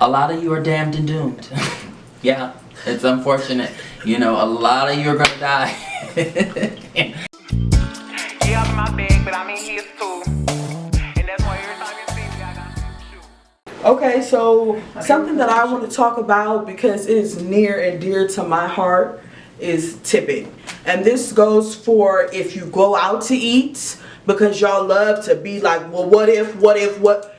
A lot of you are damned and doomed. Yeah, it's unfortunate. You know, a lot of you are gonna die. Yeah, I'm in my bag, but I'm in his too. And that's why every time you see me, I got to shoot. Okay, so something that I want to talk about because it is near and dear to my heart is tipping. And this goes for if you go out to eat, because y'all love to be like, well, what?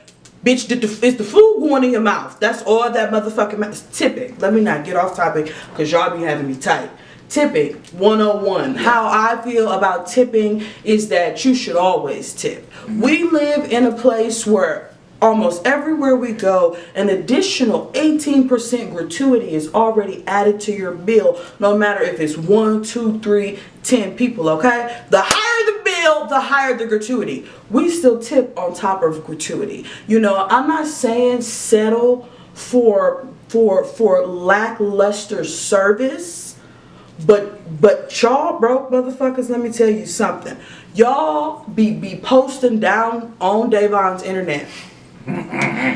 Bitch, is the food going in your mouth? That's all that motherfucking matters. Tipping. Let me not get off topic because y'all be having me tight. Tipping 101. How I feel about tipping is that you should always tip. We live in a place where almost everywhere we go, an additional 18% gratuity is already added to your bill, no matter if it's 1, 2, 3, 10 people, okay? The higher the bill, the higher the gratuity. We still tip on top of gratuity. You know, I'm not saying settle for lackluster service, but y'all broke motherfuckers, let me tell you something. Y'all be posting down on Davon's internet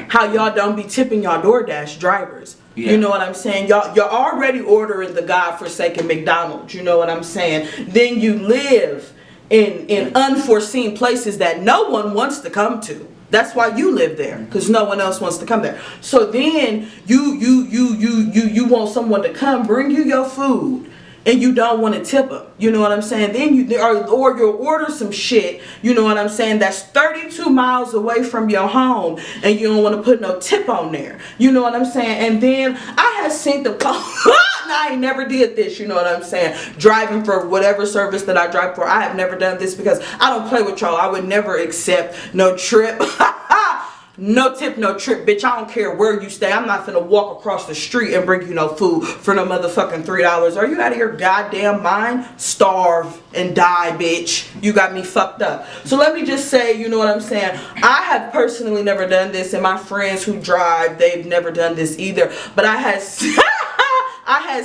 how y'all don't be tipping y'all DoorDash drivers. Yeah. You know what I'm saying? You're already ordering the godforsaken McDonald's. You know what I'm saying? Then you live in unforeseen places that no one wants to come to. That's why you live there, because no one else wants to come there. So then you want someone to come bring you your food, and you don't want to tip them. You know what I'm saying? Then or you'll order some shit, you know what I'm saying, that's 32 miles away from your home, and you don't want to put no tip on there. You know what I'm saying? And then I have seen the I ain't never did this, you know what I'm saying? Driving for whatever service that I drive for, I have never done this because I don't play with y'all. I would never accept no trip. No tip, no trip, bitch. I don't care where you stay. I'm not finna walk across the street and bring you no food for no motherfucking $3. Are you out of your goddamn mind? Starve and die, bitch. You got me fucked up. So let me just say, you know what I'm saying? I have personally never done this, and my friends who drive, they've never done this either. But I had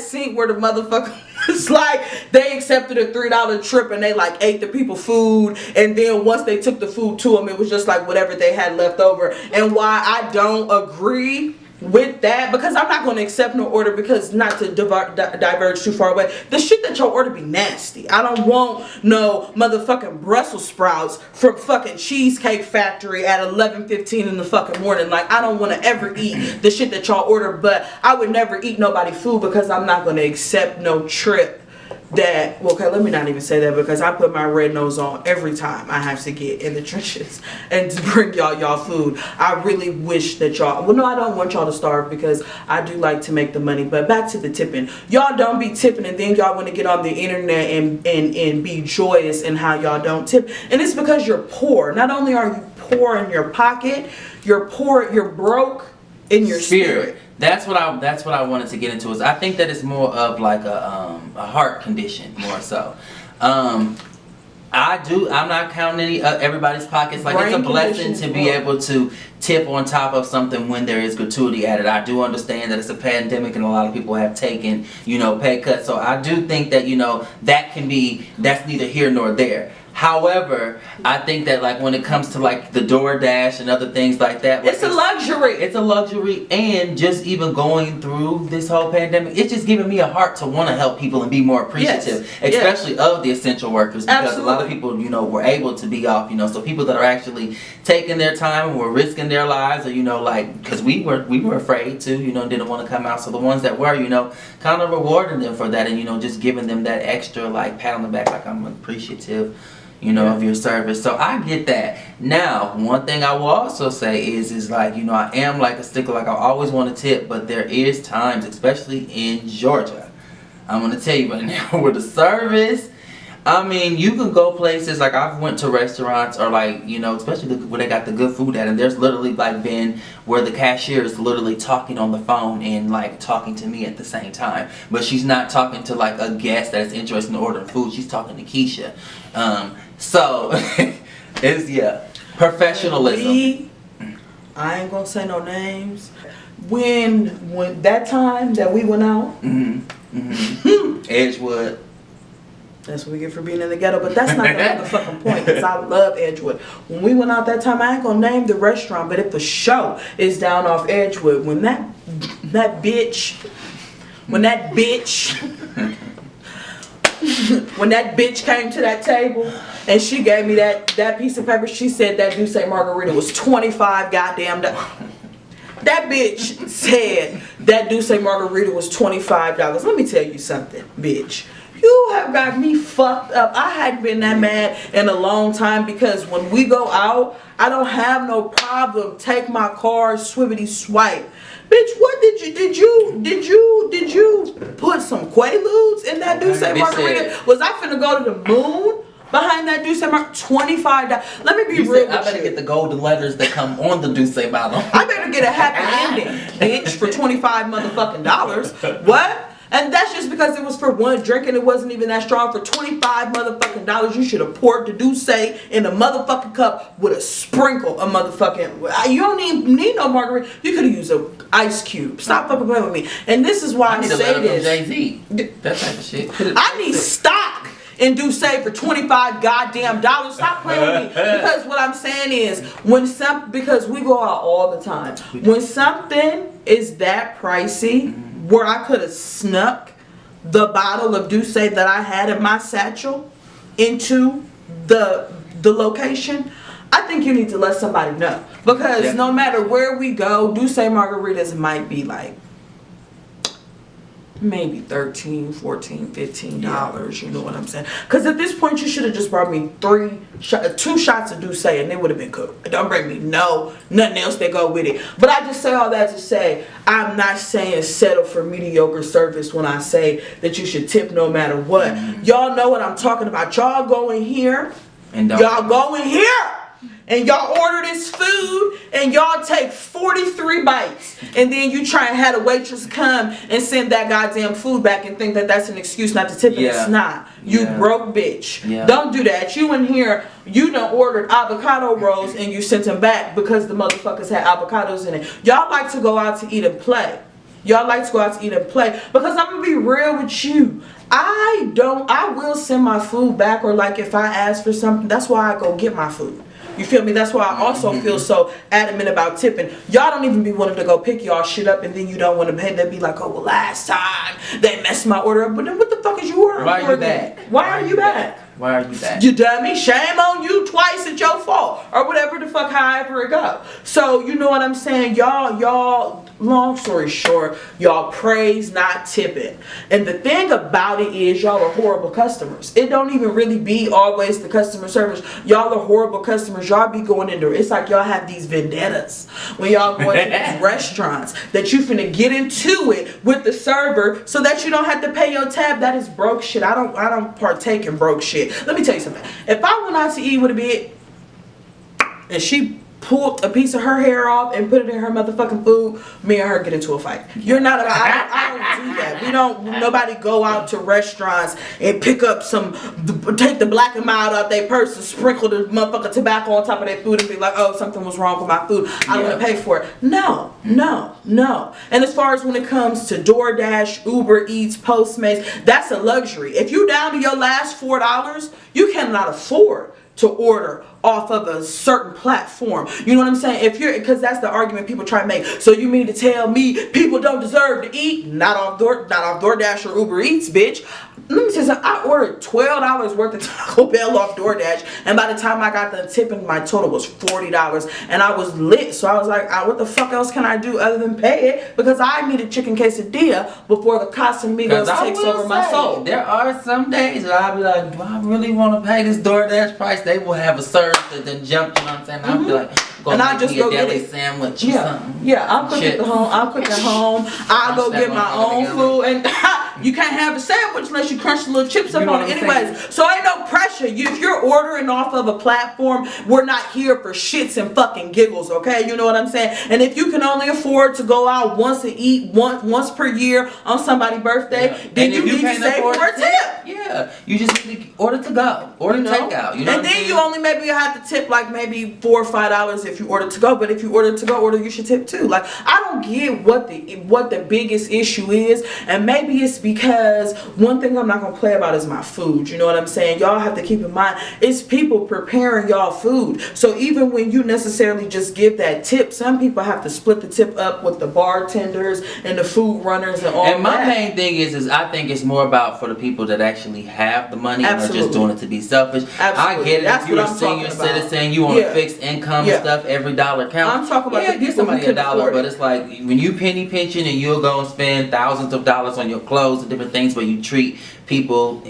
seen where the motherfucker was like, they accepted a $3 trip and they like ate the people food, and then once they took the food to them, it was just like whatever they had left over. And why I don't agree with that, because I'm not going to accept no order, because not to diverge too far away, the shit that y'all order be nasty. I don't want no motherfucking Brussels sprouts from fucking Cheesecake Factory at 11:15 in the fucking morning. Like, I don't want to ever eat the shit that y'all order, but I would never eat nobody food because I'm not going to accept no trip that, well, okay, let me not even say that, because I put my red nose on every time I have to get in the trenches and to bring y'all food. I really wish that y'all, well, no, I don't want y'all to starve, because I do like to make the money. But back to the tipping. Y'all don't be tipping, and then y'all want to get on the internet and be joyous in how y'all don't tip. And it's because you're poor. Not only are you poor in your pocket, you're poor, you're broke in your spirit. That's what I wanted to get into. Is I think that it's more of like a heart condition, more so. I'm not counting everybody's pockets. Like, it's a blessing to be able to tip on top of something when there is gratuity added. I do understand that it's a pandemic and a lot of people have taken, you know, pay cuts. So I do think that, you know, that's neither here nor there. However, I think that, like, when it comes to like the DoorDash and other things like that, like, it's a luxury. It's a luxury, and just even going through this whole pandemic, it's just giving me a heart to want to help people and be more appreciative, especially of the essential workers, because a lot of people, you know, were able to be off, you know, so people that are actually taking their time and were risking their lives, or, you know, like, because we were afraid to, you know, didn't want to come out, so the ones that were, you know, kind of rewarding them for that, and, you know, just giving them that extra, like, pat on the back, like, I'm appreciative, you know, of your service. So I get that. Now, one thing I will also say is like, you know, I am like a stickler. Like, I always want to tip, but there is times, especially in Georgia, I'm going to tell you right now, with the service, I mean, you can go places, like, I've went to restaurants, or like, you know, especially where they got the good food at, and there's literally like been where the cashier is literally talking on the phone and like talking to me at the same time, but she's not talking to like a guest that's interested in ordering food. She's talking to Keisha. So it's professionalism. I ain't gonna say no names. When that time that we went out, Edgewood. That's what we get for being in the ghetto. But that's not the motherfucking point, because I love Edgewood. When we went out that time, I ain't gonna name the restaurant, but if the show is down off Edgewood, when that bitch when that bitch came to that table and she gave me that piece of paper, she said that Douce Margarita was 25 goddamn dollars. That bitch said that Douce Margarita was $25. Let me tell you something, bitch. You have got me fucked up. I hadn't been that mad in a long time, because when we go out, I don't have no problem. Take my car, swibbity swipe. Bitch, what did you put some Quaaludes in that Douce Margarita? Was I finna go to the moon behind that Douce Margarita? $25. Let me be real with you. I better get the golden letters that come on the Douce bottle. I better get a happy ending, bitch, for $25 motherfucking dollars. What? And that's just because it was for one drink and it wasn't even that strong. For $25 motherfucking dollars, you should have poured the Douce in a motherfucking cup with a sprinkle of motherfucking. You don't even need no margarita. You could have used an ice cube. Stop fucking playing with me. And this is why I need say a letter this. from Jay-Z. That type of shit. I need stock in Douce for $25 goddamn dollars. Stop playing with me. Because what I'm saying is, because we go out all the time. When something is that pricey, where I could have snuck the bottle of Douce that I had in my satchel into the location, I think you need to let somebody know. Because no matter where we go, Douce Margaritas might be like maybe $13, $14, $15. You know what I'm saying? Because at this point, you should have just brought me 2 shots of Douce and it would have been cool. Don't bring me nothing else that go with it. But I just say all that to say, I'm not saying settle for mediocre service when I say that you should tip no matter what. Y'all know what I'm talking about. Y'all go in here and y'all go in here and y'all order this food and y'all take 43 bites, and then you try and have a waitress come and send that goddamn food back and think that that's an excuse not to tip it. It's not. You broke bitch. Don't do that. You in here, you done ordered avocado rolls and you sent them back because the motherfuckers had avocados in it. Y'all like to go out to eat and play. Y'all like to go out to eat and play. Because I'm gonna be real with you. I will send my food back, or like if I ask for something, that's why I go get my food. You feel me? That's why I also feel so adamant about tipping. Y'all don't even be wanting to go pick y'all shit up, and then you don't want to pay. They be like, oh, well, last time they messed my order up. But then what the fuck is you ordering? Why are you back? Why are you back? Why are you back? You dummy. Shame on you twice. It's your fault. Or whatever the fuck, however it go. So, you know what I'm saying? Y'all, long story short, y'all praise not tipping. And the thing about it is, y'all are horrible customers. It don't even really be always the customer service. Y'all are horrible customers. Y'all be going into, it's like y'all have these vendettas when y'all go into these restaurants that you finna get into it with the server so that you don't have to pay your tab. That is broke shit. I don't partake in broke shit. Let me tell you something. If I went out to eat with a bitch and she pulled a piece of her hair off and put it in her motherfucking food, me and her get into a fight. You're not about, I don't do that. Nobody go out to restaurants and pick up take the black and mild out their purse and sprinkle the motherfucking tobacco on top of their food and be like, oh, something was wrong with my food, I don't want to pay for it. No. And as far as when it comes to DoorDash, Uber Eats, Postmates, that's a luxury. If you down to your last $4, you cannot afford to order off of a certain platform. You know what I'm saying? Because that's the argument people try to make. So you mean to tell me people don't deserve to eat? Not off DoorDash or Uber Eats, bitch. Let me tell you something. I ordered $12 worth of Taco Bell off DoorDash, and by the time I got the tipping, my total was $40, and I was lit. So I was like, what the fuck else can I do other than pay it? Because I need a chicken quesadilla before the Casamigos takes over my soul. There are some days that I'll be like, do I really want to pay this DoorDash price? They will have a surge that then jump, you know what I'm saying? I'll be like, and I just go get a sandwich or something. Yeah, I'll cook at home. I'll go get my own food, and you can't have a sandwich unless you crunch the little chips up on it anyways. So ain't no pressure. If you're ordering off of a platform, we're not here for shits and fucking giggles, okay? You know what I'm saying? And if you can only afford to go out once per year on somebody's birthday, then you need to save for a tip. Yeah. Yeah, you just need to order to go, order takeout. You know, and then you only maybe have to tip like maybe $4 or $5 if you order to go. But if you order to go, you should tip too. Like I don't get what the biggest issue is, and maybe it's because one thing I'm not gonna play about is my food. You know what I'm saying? Y'all have to keep in mind it's people preparing y'all food. So even when you necessarily just give that tip, some people have to split the tip up with the bartenders and the food runners and all. And my main thing is I think it's more about for the people that actually have the money and are just doing it to be selfish. I get it. That's if you're a senior citizen, you want a fixed income and stuff, every dollar counts. I'm talking about give somebody $1, but it's like when you penny pinching and you'll go and spend thousands of dollars on your clothes and different things, but you treat people,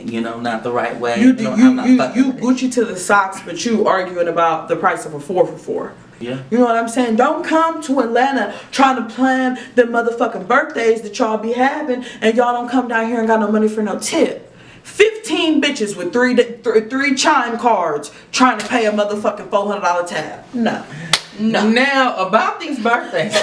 not the right way. You Gucci to the socks, but you arguing about the price of a 4 for $4. Yeah. You know what I'm saying? Don't come to Atlanta trying to plan the motherfucking birthdays that y'all be having, and y'all don't come down here and got no money for no tip. 15 bitches with three chime cards trying to pay a motherfucking $400 tab. No. Now about these birthdays,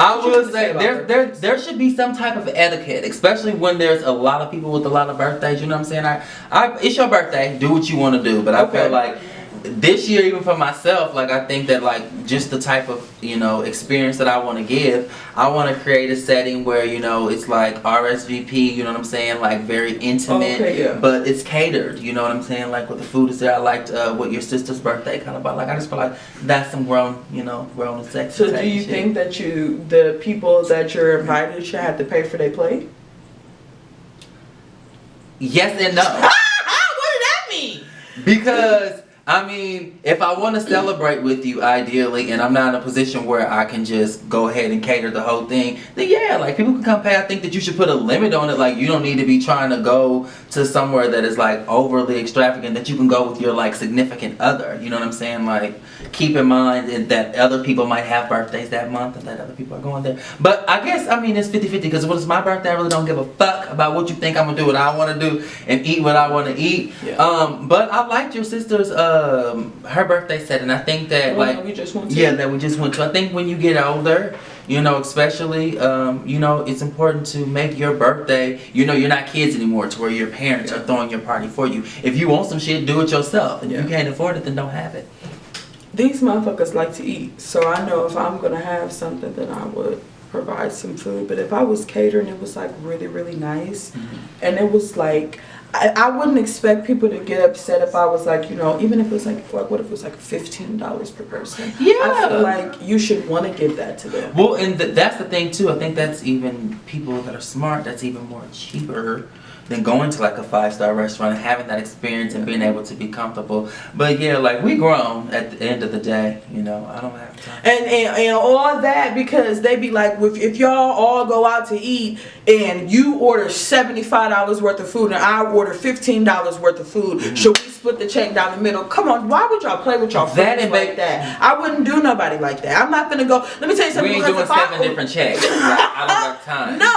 I will say there should be some type of etiquette, especially when there's a lot of people with a lot of birthdays. You know what I'm saying? It's your birthday. Do what you want to do, but I feel like this year, even for myself, like I think that like just the type of experience that I want to give, I want to create a setting where it's like RSVP. You know what I'm saying? Like very intimate, but it's catered. You know what I'm saying? Like what the food is there. I liked what your sister's birthday kind of about. Like I just feel like that's some grown and sexy. So do you think that the people that you're invited should have to pay for their plate? Yes and no. What does that mean? Because I mean, if I want to celebrate with you, ideally, and I'm not in a position where I can just go ahead and cater the whole thing, then yeah, like people can come pay. I think that you should put a limit on it. Like you don't need to be trying to go to somewhere that is like overly extravagant. That you can go with your like significant other. You know what I'm saying? Like keep in mind that other people might have birthdays that month and that other people are going there. But I guess it's 50-50 because when it's my birthday, I really don't give a fuck about what you think I'm gonna do, what I want to do, and eat what I want to eat. Yeah. But I liked your sister's her birthday set, and I think that that we just went to. I think when you get older, especially it's important to make your birthday. You're not kids anymore to where your parents are throwing your party for you. If you want some shit, do it yourself. And you can't afford it, then don't have it. These motherfuckers like to eat, so I know if I'm gonna have something, then I would provide some food. But if I was catering, it was like really, really nice, and it was like I wouldn't expect people to get upset if I was like, even if it was like what if it was like $15 per person? Yeah, I feel like you should want to give that to them. Well, and that's the thing too. I think that's even people that are smart. That's even more cheaper than going to like a 5-star restaurant and having that experience and being able to be comfortable. But yeah, like we grown at the end of the day, I don't have time. And all that because they be like, if y'all all go out to eat and you order $75 worth of food and I order $15 worth of food, should we split the check down the middle? Come on, why would y'all play with y'all friends like that? I wouldn't do nobody like that. I'm not gonna go. Let me tell you something. We ain't doing 7 different checks. I don't have time. No,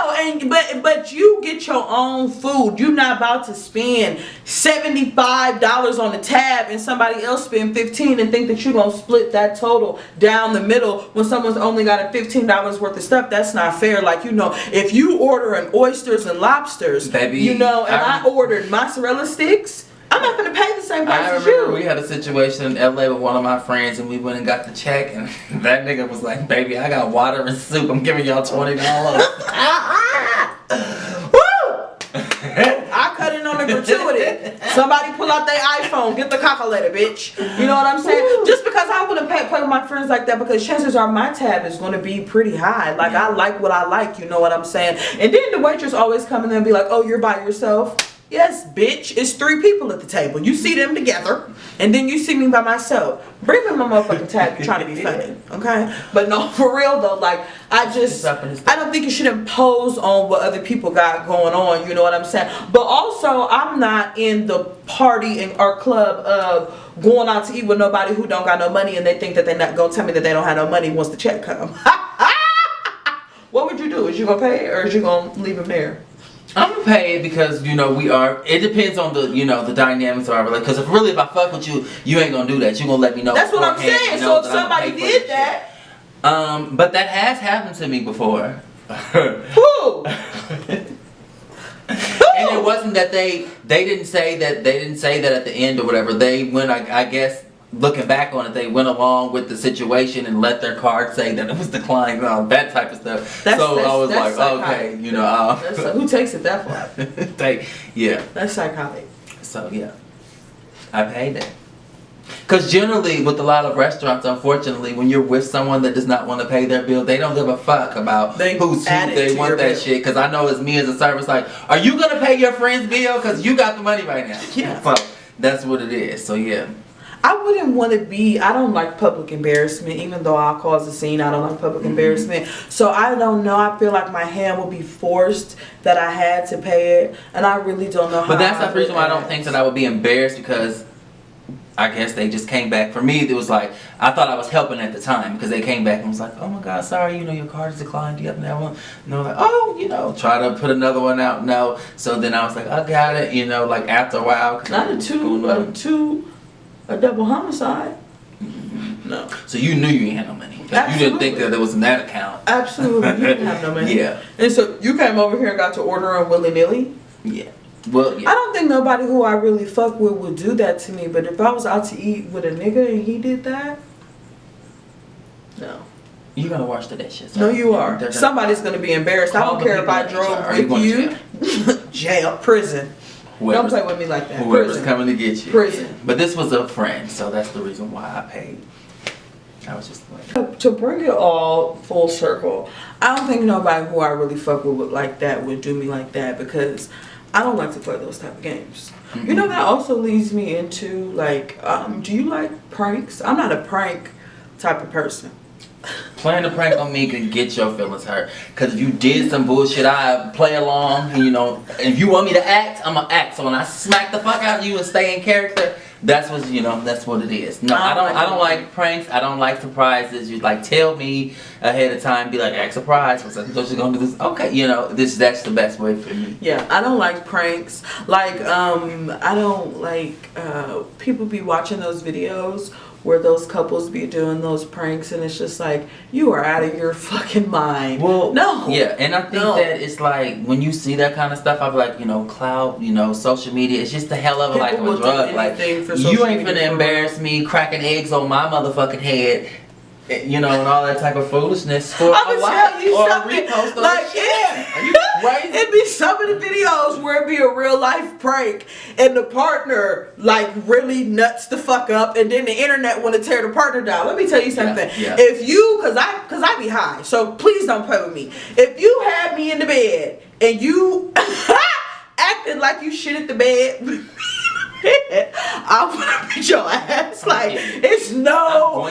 but you get your own food. You're not about to spend $75 on the tab and somebody else spend $15 and think that you're gonna split that total down the middle when someone's only got a $15 worth of stuff. That's not fair. Like if you order an oysters and lobsters, baby, and I ordered mozzarella sticks, I'm not gonna pay the same price as you. I remember we had a situation in LA with one of my friends and we went and got the check and that nigga was like, baby, I got water and soup. I'm giving y'all $20. I cut in on the gratuity. Somebody pull out their iPhone, get the calculator, bitch. You know what I'm saying? Just because I wouldn't play with my friends like that, because chances are my tab is going to be pretty high. Like I like what I like, you know what I'm saying? And then the waitress always come in there and be like, oh, you're by yourself? Yes, bitch. It's 3 people at the table. You see them together, and then you see me by myself. Bring me my motherfucking tab. You're trying to be funny, okay? But no, for real though, like I don't think you should impose on what other people got going on. You know what I'm saying? But also, I'm not in the party or club of going out to eat with nobody who don't got no money, and they think that they're not gonna tell me that they don't have no money once the check come. What would you do? Is you gonna pay it or is you gonna leave them there? I'm gonna pay it because we are. It depends on the the dynamics of our relationship. Because if I fuck with you, you ain't gonna do that. You gonna let me know. That's what I'm saying. So if somebody did that, but that has happened to me before. Who? And it wasn't that they didn't say that at the end or whatever. They went, I guess, looking back on it, they went along with the situation and let their card say that it was declined and all that type of stuff. I was like, okay, you know. Who takes it that far? Yeah. That's psychotic. So, yeah. I paid that. Because generally, with a lot of restaurants, unfortunately, when you're with someone that does not want to pay their bill, they don't give a fuck about who's who. They want that shit. Because I know it's me as a server, like, are you going to pay your friend's bill? Because you got the money right now. Yeah. So, that's what it is. So, yeah. I wouldn't want to be, I don't like public embarrassment, even though I'll cause a scene, I don't like public embarrassment. So I don't know, I feel like my hand will be forced that I had to pay it, and I really don't know how. But that's the reason why I don't think that I would be embarrassed, because I guess they just came back. For me, it was like, I thought I was helping at the time, because they came back and was like, oh my God, sorry, you know, your card is declined, do you have another one? And they were like, oh, you know, try to put another one out, no. So then I was like, I got it, you know, like after a while. Not a double homicide. No. So you knew you had no money. Like, you didn't think that it was in that account. Absolutely. You didn't have no money. Yeah. And so you came over here and got to ordering willy-nilly? Yeah. Well, yeah. I don't think nobody who I really fuck with would do that to me, but if I was out to eat with a nigga and he did that, no. You're gonna watch that shit. So no, you are. Somebody's gonna be embarrassed. I don't care if I drove with you. Jail, prison. Don't play with me like that. Whoever's coming to get you. Prison. But this was a friend, so that's the reason why I paid. I was just like, to bring it all full circle, I don't think nobody who I really fuck with like that would do me like that, because I don't like to play those type of games. Mm-hmm. You know, that also leads me into like, do you like pranks? I'm not a prank type of person. Playing a prank on me can get your feelings hurt. Because if you did some bullshit, I play along. And, you know, if you want me to act, I'm going to act. So when I smack the fuck out of you and stay in character, that's what, you know, that's what it is. No, I don't like pranks. I don't like surprises. You like tell me ahead of time, be like, act surprise. What's that? You're going to do this? Okay, you know, that's the best way for me. Yeah, I don't like pranks. Like, I don't like, people be watching those videos where those couples be doing those pranks, and it's just like, you are out of your fucking mind. Well, no. Yeah, and I think that it's like, when you see that kind of stuff, I'm like, you know, clout, you know, social media, it's just the hell of like a drug. Like, you ain't finna embarrass me cracking eggs on my motherfucking head, you know, and all that type of foolishness for a like or a repost. Like, yeah. Are you crazy? It'd be some of the videos where it'd be a real life prank and the partner like really nuts the fuck up, and then the internet want to tear the partner down. Let me tell you something. Yeah. If you, cause I be high, so please don't play with me. If you had me in the bed and you acted like you shit at the bed, I'm gonna beat your ass. Like, it's no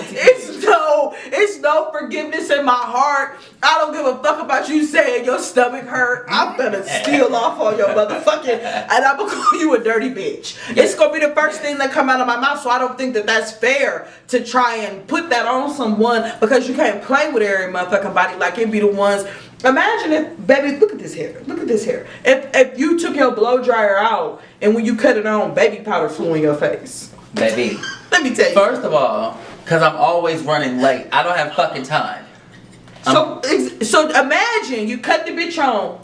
forgiveness in my heart. I don't give a fuck about you saying your stomach hurt. I'm gonna steal off on your motherfucking, and I'm gonna call you a dirty bitch. It's gonna be the first thing that come out of my mouth. So I don't think that that's fair to try and put that on someone, because you can't play with every motherfucking body. Like, it be the ones. Imagine if, baby, look at this hair. Look at this hair. If you took your blow dryer out and when you cut it on, baby powder flew in your face. Baby. Let me tell you. First of all, because I'm always running late, I don't have fucking time. So imagine you cut the bitch on.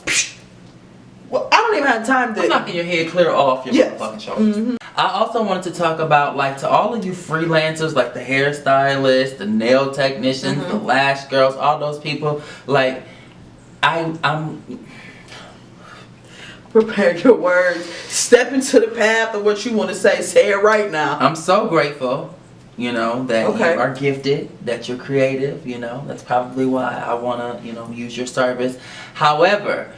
Well, I don't even have time to. I'm knocking your head clear off your motherfucking shoulders. Mm-hmm. I also wanted to talk about, like, to all of you freelancers, like the hairstylists, the nail technicians, the lash girls, all those people, like, I'm prepare your words. Step into the path of what you want to say. Say it right now. I'm so grateful, you know, that you are gifted, that you're creative, you know. That's probably why I want to, you know, use your service. However,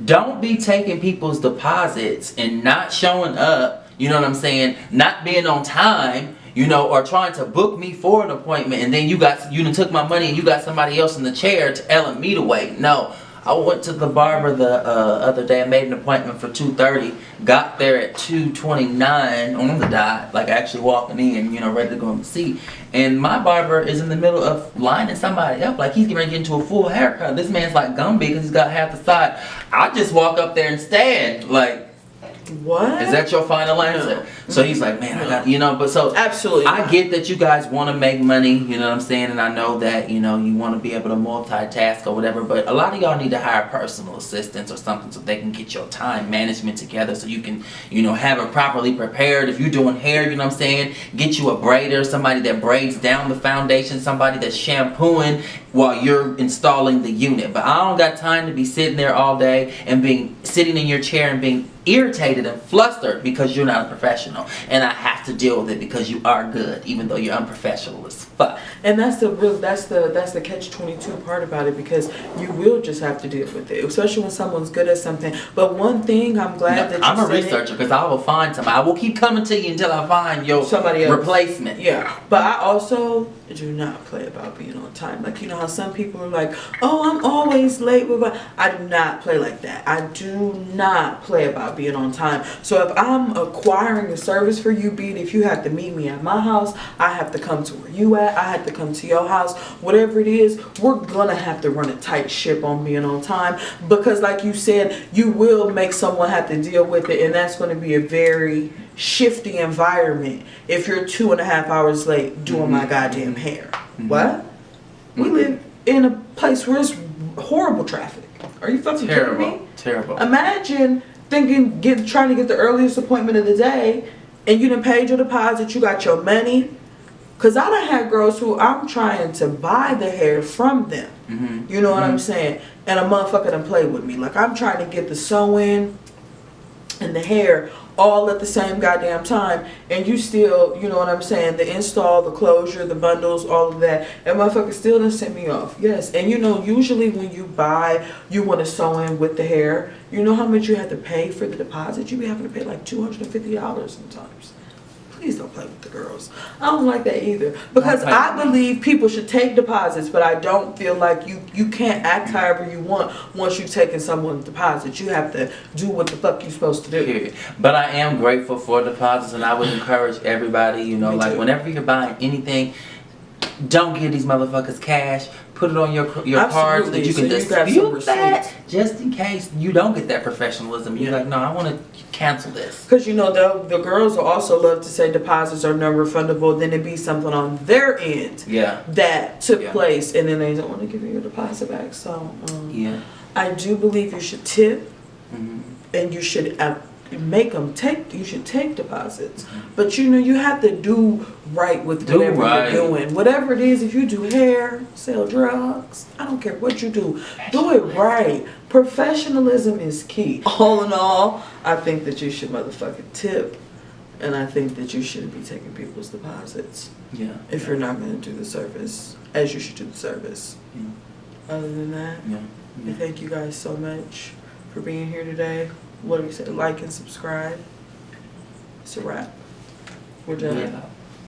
don't be taking people's deposits and not showing up, you know what I'm saying, not being on time, you know, or trying to book me for an appointment, and then you done took my money and you got somebody else in the chair telling me to wait. No. I went to the barber the other day. I made an appointment for 2:30. Got there at 2:29 on the dot, like actually walking in, you know, ready to go on the seat. And my barber is in the middle of lining somebody up, like he's getting ready to get into a full haircut. This man's like Gumby because he's got half the side. I just walk up there and stand, like, What? Is that your final answer? So he's like, man, I got, you know, but so absolutely. I get that you guys want to make money, you know what I'm saying, and I know that, you know, you want to be able to multitask or whatever, but a lot of y'all need to hire personal assistants or something so they can get your time management together so you can, you know, have it properly prepared. If you're doing hair, you know what I'm saying, get you a braider, somebody that braids down the foundation, somebody that's shampooing while you're installing the unit. But I don't got time to be sitting there all day and sitting in your chair and being irritated and flustered because you're not a professional, and I have to deal with it because you are good even though you're unprofessional as fuck. And that's the catch-22 part about it, because you will just have to deal with it, especially when someone's good at something. But one thing I'm glad that I'm a researcher, because I will find somebody. I will keep coming to you until I find your somebody else. Replacement. Yeah, but I also do not play about being on time. Like, you know how some people are like, oh, I'm always late. I do not play like that. I do not play about being on time. So if I'm acquiring a service for you, be it if you have to meet me at my house, I have to come to where you at, I have to come to your house, whatever it is, we're gonna have to run a tight ship on being on time, because like you said, you will make someone have to deal with it, and that's going to be a very shifty environment if you're 2.5 hours late doing my goddamn hair. What? We live in a place where it's horrible traffic. Are you fucking kidding me? Terrible. Imagine trying to get the earliest appointment of the day, and you done paid your deposit, you got your money. Cause I done had girls who I'm trying to buy the hair from them. You know what I'm saying? And a motherfucker done play with me. Like, I'm trying to get the sew-in and the hair all at the same goddamn time, and you still, you know what I'm saying, the install, the closure, the bundles, all of that, and motherfucker still done sent me off. Yes. And you know, usually when you buy, you want to sew in with the hair, you know how much you have to pay for the deposit? You be having to pay like $250 sometimes. Please don't play with the girls. I don't like that either, because I believe people should take deposits, but I don't feel like you can't act however you want once you've taken someone's deposit. You have to do what the fuck you're supposed to do. Period. But I am grateful for deposits, and I would encourage everybody, you know, like whenever you're buying anything, don't give these motherfuckers cash. Put it on your card so that you can dispute that, just in case you don't get that professionalism. You're like, no, I want to cancel this. Because, you know, the girls will also love to say deposits are non-refundable. Then it be something on their end that took place, and then they don't want to give you your deposit back. So, I do believe you should tip, and you should you should take deposits, but you know, you have to do right with whatever you're doing. Whatever it is, if you do hair, sell drugs, I don't care what you do it right. Professionalism is key. All in all, I think that you should motherfucking tip, and I think that you shouldn't be taking people's deposits if you're not going to do the service as you should do the service. Other than that, I thank you guys so much for being here today. What do we say? Like and subscribe. It's a wrap. We're done.